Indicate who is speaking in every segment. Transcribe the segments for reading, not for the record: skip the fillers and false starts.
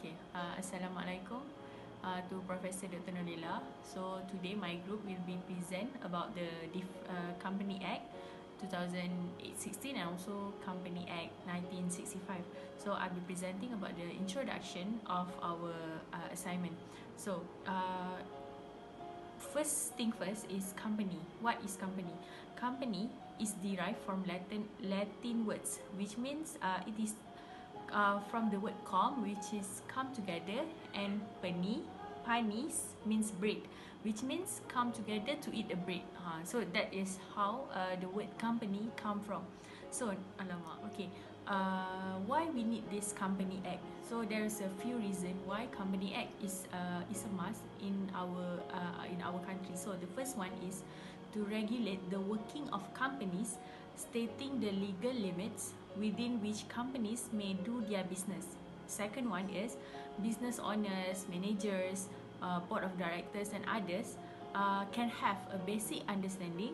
Speaker 1: Okay, Assalamualaikum to Professor Dr. Nurula. So today my group will be present about the Company Act 2016 and also Company Act 1965. So I'll be presenting about the introduction of our assignment. So first thing first is company. What is company? Company is derived from Latin words, which means it is from the word com, which is come together, and panis means bread, which means come together to eat a bread. So that is how the word company come from. So alamak, okay. Why we need this Company Act? So there's a few reasons why Company Act is a must in our country. So the first one is to regulate the working of companies, stating the legal limits within which companies may do their business. Second one is business owners, managers, board of directors and others can have a basic understanding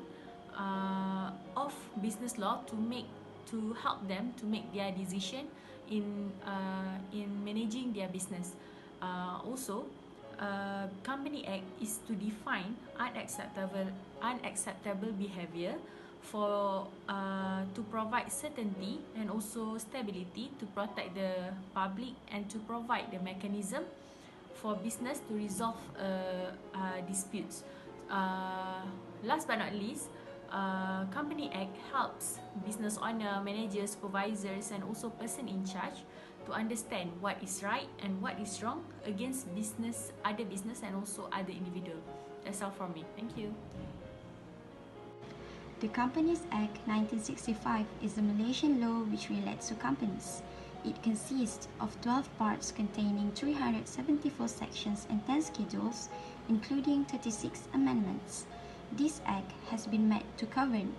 Speaker 1: of business law to help them to make their decision in managing their business. Also, Company Act is to define unacceptable behavior to provide certainty and also stability to protect the public and to provide the mechanism for business to resolve disputes. Last but not least, Company Act helps business owner, managers, supervisors and also person in charge to understand what is right and what is wrong against other business and also other individual. That's all from me. Thank you.
Speaker 2: The Companies Act 1965 is a Malaysian law which relates to companies. It consists of 12 parts containing 374 sections and 10 schedules, including 36 amendments. This act has been made to govern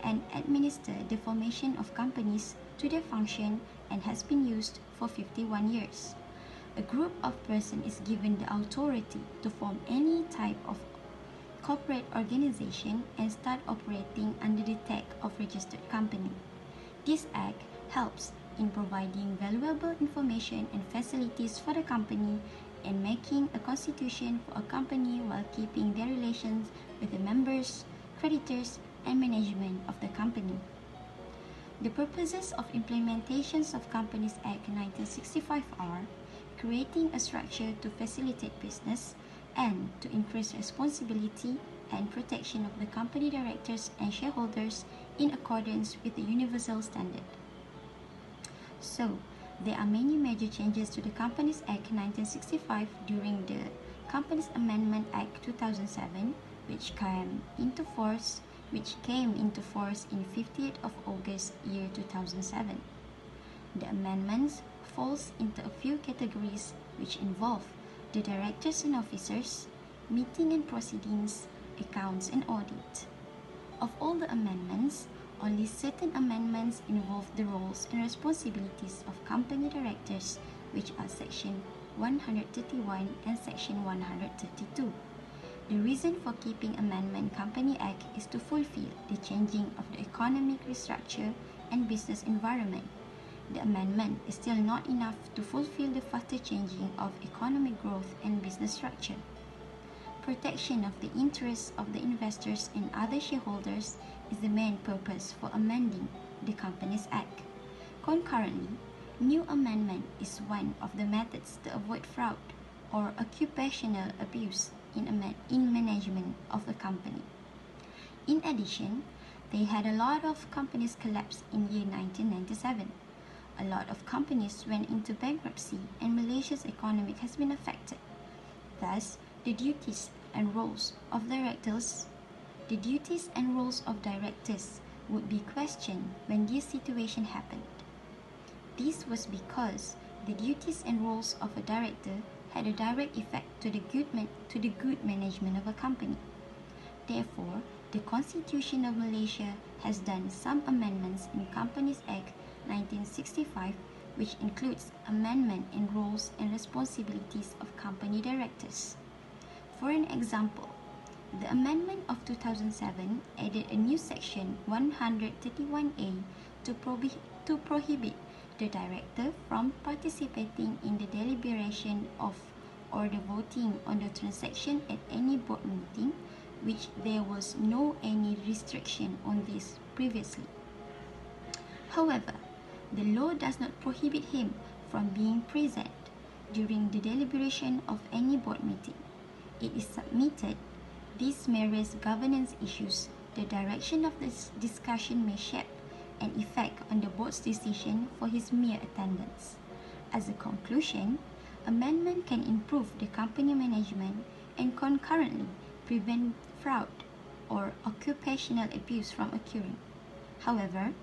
Speaker 2: and administer the formation of companies to their function and has been used for 51 years. A group of persons is given the authority to form any type of corporate organization and start operating under the tag of registered company. This act helps in providing valuable information and facilities for the company and making a constitution for a company while keeping their relations with the members, creditors, and management of the company. The purposes of implementations of Companies Act 1965 are creating a structure to facilitate business and to increase responsibility and protection of the company directors and shareholders in accordance with the universal standard. So, there are many major changes to the Companies Act 1965 during the Companies Amendment Act 2007, which came into force in 50th of August year 2007. The amendments falls into a few categories which involve the directors and officers, meeting and proceedings, accounts and audit. Of all the amendments, only certain amendments involve the roles and responsibilities of company directors, which are Section 131 and Section 132. The reason for keeping Amendment Company Act is to fulfill the changing of the economic restructure and business environment. The amendment is still not enough to fulfill the faster changing of economic growth and business structure. Protection of the interests of the investors and other shareholders is the main purpose for amending the Companies Act. Concurrently, new amendment is one of the methods to avoid fraud or occupational abuse in management of a company. In addition, they had a lot of companies collapse in year 1997. A lot of companies went into bankruptcy and Malaysia's economy has been affected. Thus, the duties and roles of directors would be questioned when this situation happened. This was because the duties and roles of a director had a direct effect to the good management of a company. Therefore, the Constitution of Malaysia has done some amendments in Companies Act 1965, which includes amendment in roles and responsibilities of company directors. For an example, the Amendment of 2007 added a new Section 131A to prohibit the director from participating in the deliberation of or the voting on the transaction at any board meeting, which there was no any restriction on this previously. However, the law does not prohibit him from being present during the deliberation of any board meeting. It is submitted these various governance issues, the direction of this discussion may shape an effect on the board's decision for his mere attendance. As a conclusion, amendment can improve the company management and concurrently prevent fraud or occupational abuse from occurring. However,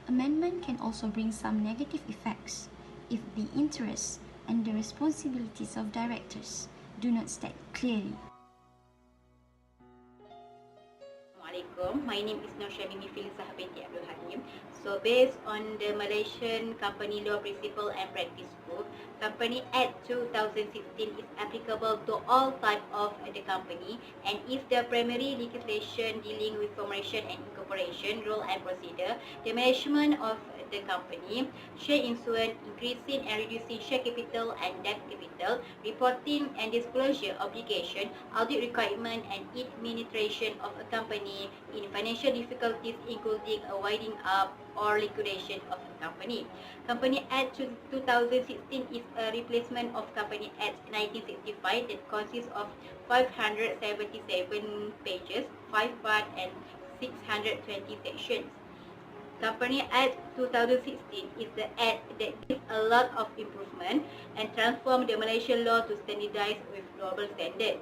Speaker 2: amendment can also bring some negative effects if the interests and the responsibilities of directors do not state clearly.
Speaker 3: Assalamualaikum. My name is SYAMIMI FILZAH binti ABDULL. So based on the Malaysian Company Law Principle and Practice Book, Company Act 2016 is applicable to all types of the company, and if the primary legislation dealing with formation and incorporation, rule and procedure, the management of the company, share issuance, increasing and reducing share capital and debt capital, reporting and disclosure obligation, audit requirement, and administration of a company in financial difficulties, including a winding up or liquidation of a company. Company Act 2016 is a replacement of Company Act 1965 that consists of 577 pages, 5 parts, and 620 sections. Company Act 2016 is the act that gives a lot of improvement and transform the Malaysian law to standardize with global standards.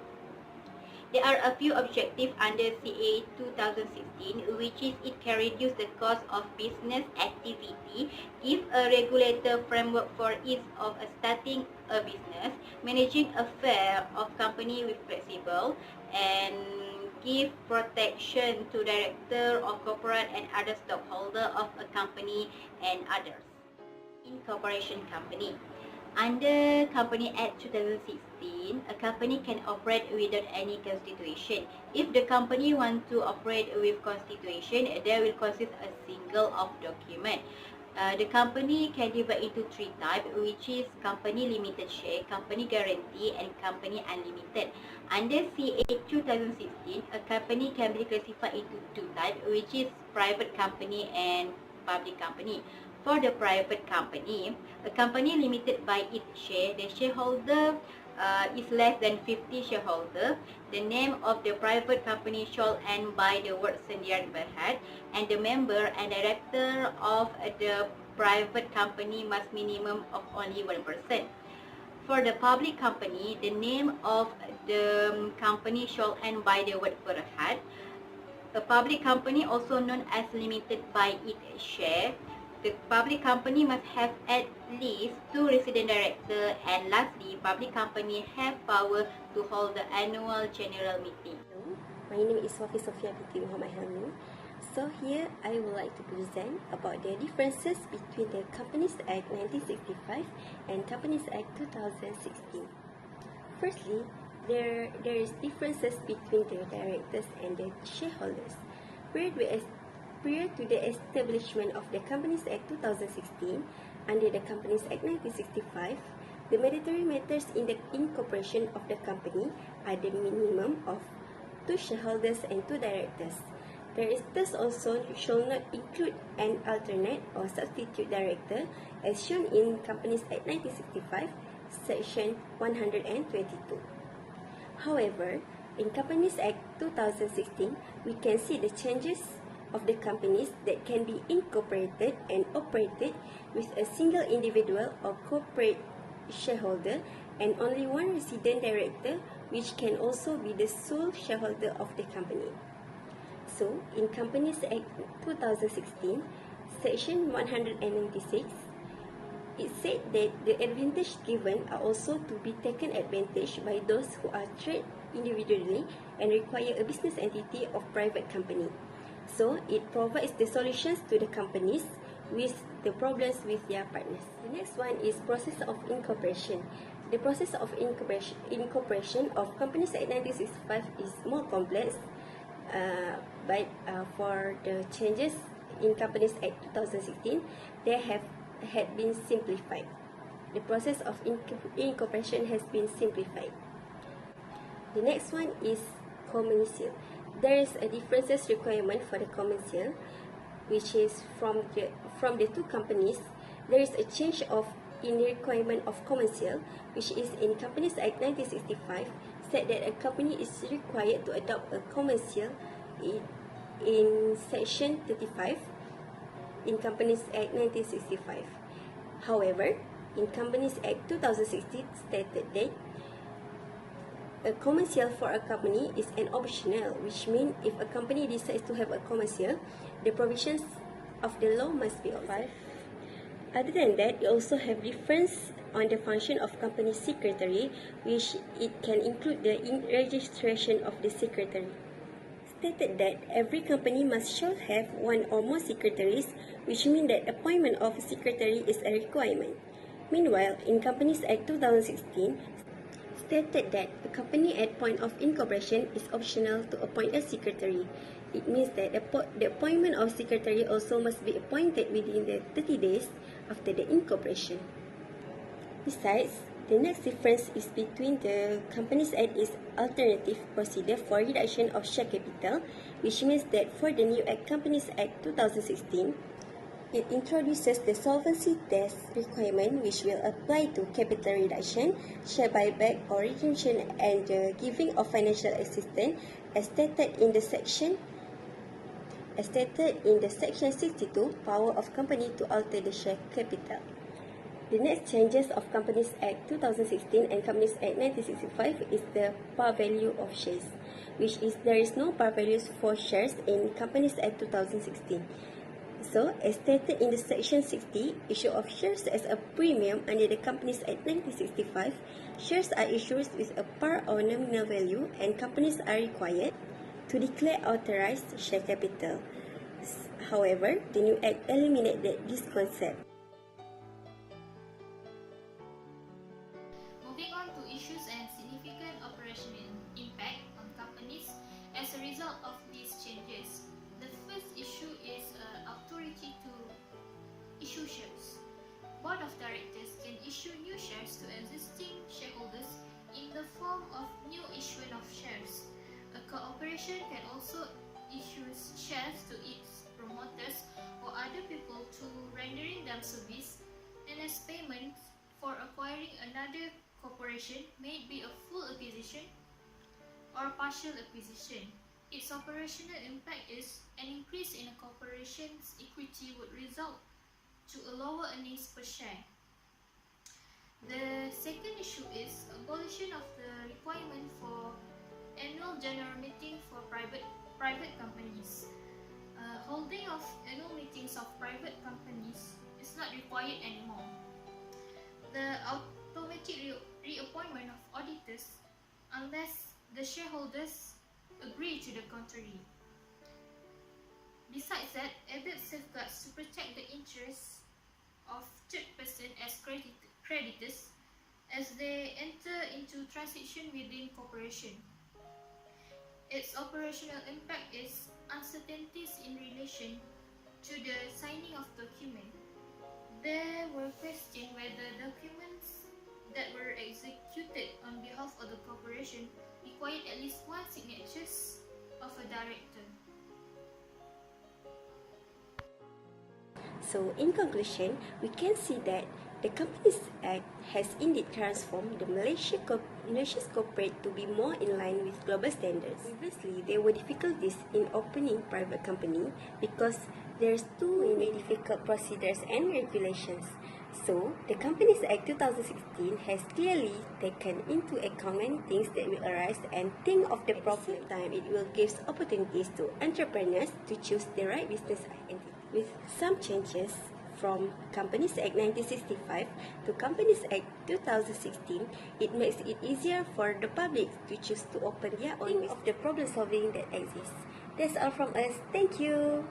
Speaker 3: There are a few objectives under CA 2016, which is it can reduce the cost of business activity, give a regulator framework for ease of starting a business, managing affairs of company with flexible, and give protection to director of corporate and other stockholder of a company and others. Incorporation company. Under Company Act 2016, a company can operate without any constitution. If the company wants to operate with constitution, there will consist a single of document. The company can divide into three types, which is company limited share, company guarantee, and company unlimited. Under CA 2016, a company can be classified into two types, which is private company and public company. For the private company, a company limited by its share, the shareholder is less than 50 shareholders. The name of the private company shall end by the word Sendirian Berhad, and the member and director of the private company must minimum of only 1%. For the public company, the name of the company shall end by the word Berhad. A public company, also known as limited by its share, the public company must have at least 2 resident directors, and lastly, public company have power to hold the annual general meeting.
Speaker 4: Hello, my name is SOFEA binti HELMI. So here I would like to present about the differences between the Companies Act 1965 and Companies Act 2016. Firstly, there is differences between the directors and the shareholders. Prior to the establishment of the Companies Act 2016, under the Companies Act 1965, the mandatory matters in the incorporation of the company are the minimum of 2 shareholders and 2 directors. Directors also shall not include an alternate or substitute director as shown in Companies Act 1965, Section 122. However, in Companies Act 2016, we can see the changes of the companies that can be incorporated and operated with a single individual or corporate shareholder and only 1 resident director, which can also be the sole shareholder of the company. So, in Companies Act 2016, Section 196, it said that the advantage given are also to be taken advantage by those who are trade individually and require a business entity of private company. So, it provides the solutions to the companies with the problems with their partners. The next one is process of incorporation. The process of incorporation of Companies Act 1965 is more complex, but for the changes in Companies Act 2016, they have had been simplified. The process of incorporation has been simplified. The next one is common seal. There is a differences requirement for the common seal, which is from the two companies. There is a change in the requirement of common seal, which is in Companies Act 1965, said that a company is required to adopt a common seal in Section 35 in Companies Act 1965. However, in Companies Act 2016 stated that a common seal for a company is an optional, which means if a company decides to have a common seal, the provisions of the law must be applied. Other than that, you also have difference on the function of company secretary, which it can include the registration of the secretary. Stated that every company shall have one or more secretaries, which means that appointment of a secretary is a requirement. Meanwhile, in Companies Act 2016, stated that a company at point of incorporation is optional to appoint a secretary. It means that the appointment of secretary also must be appointed within the 30 days after the incorporation. Besides, the next difference is between the Companies Act is alternative procedure for reduction of share capital, which means that for the new Act Companies Act 2016, it introduces the solvency test requirement, which will apply to capital reduction, share buyback or retention, and the giving of financial assistance as stated in the section 62, power of company to alter the share capital. The next changes of Companies Act 2016 and Companies Act 1965 is the par value of shares, which is there is no par values for shares in Companies Act 2016. So, as stated in the Section 60, issue of shares as a premium under the Companies Act 1965, shares are issued with a par or nominal value, and companies are required to declare authorized share capital. However, the new Act eliminated this concept.
Speaker 1: Moving on to issues and significant operational impact on companies as a result of these changes. The first issue is authority to issue shares. Board of Directors can issue new shares to existing shareholders in the form of new issuance of shares. A corporation can also issue shares to its promoters or other people to rendering them service, and as payment for acquiring another corporation may be a full acquisition or partial acquisition. Its operational impact is an increase in a corporation's equity would result to a lower earnings per share. The second issue is abolition of the requirement for annual general meeting for private companies. Holding of annual meetings of private companies is not required anymore. The automatic reappointment of auditors unless the shareholders agree to the contrary. Besides that, ABDULL safeguards to protect the interests of third person as creditors as they enter into transaction within corporation. Its operational impact is uncertainties in relation to the signing of document. There were questions whether documents that were executed on behalf of the corporation required at least one signature of a director.
Speaker 4: So, in conclusion, we can see that the Companies Act has indeed transformed the Malaysia's corporate to be more in line with global standards. Previously, there were difficulties in opening private company because there's too many difficult procedures and regulations. So, the Companies Act 2016 has clearly taken into account many things that will arise and think of the problem. At the same time, it will give opportunities to entrepreneurs to choose the right business entity. With some changes from Companies Act 1965 to Companies Act 2016, it makes it easier for the public to choose to open their own business of the problem solving that exists. That's all from us. Thank you.